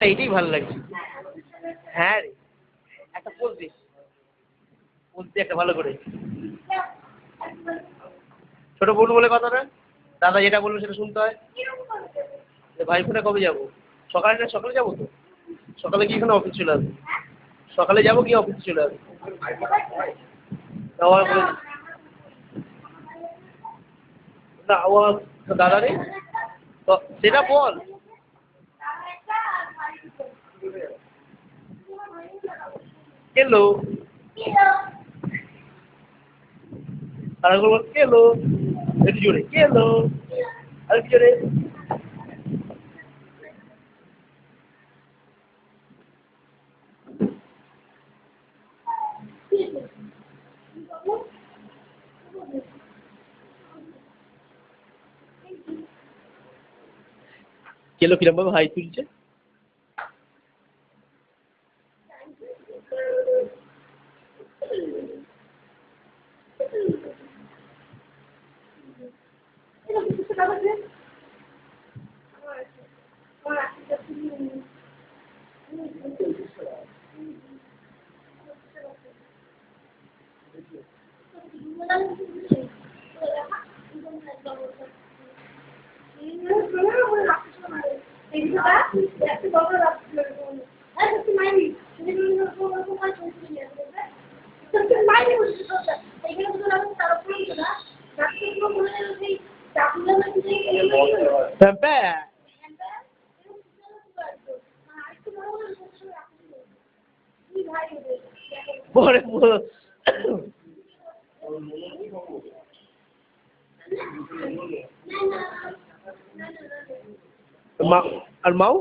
এইটাই ভালো লাগছে। হ্যাঁ রে, একটা পোজ দিস, পোজ দিয়ে একটা ভালো করে। ছোট বোন বলে কথাটা, দাদা যেটা বললো সেটা শুনতে হয়। ভাইফোঁটা কবে যাবো? সকালে না, সকালে যাবো তো। সকালে গিয়ে এখানে অফিস চলে আসবো। সকালে যাবো, গিয়ে অফিস চলে আসবো। আবার না, ও দাদা রে, তো সেটা বল। কেলো আর একবার বল, কেলো। একটু জোরে, কেলো। আর একটু জোরে। কেলো কিরম ভাবে হাই তুলছে। পরে মা আর মাও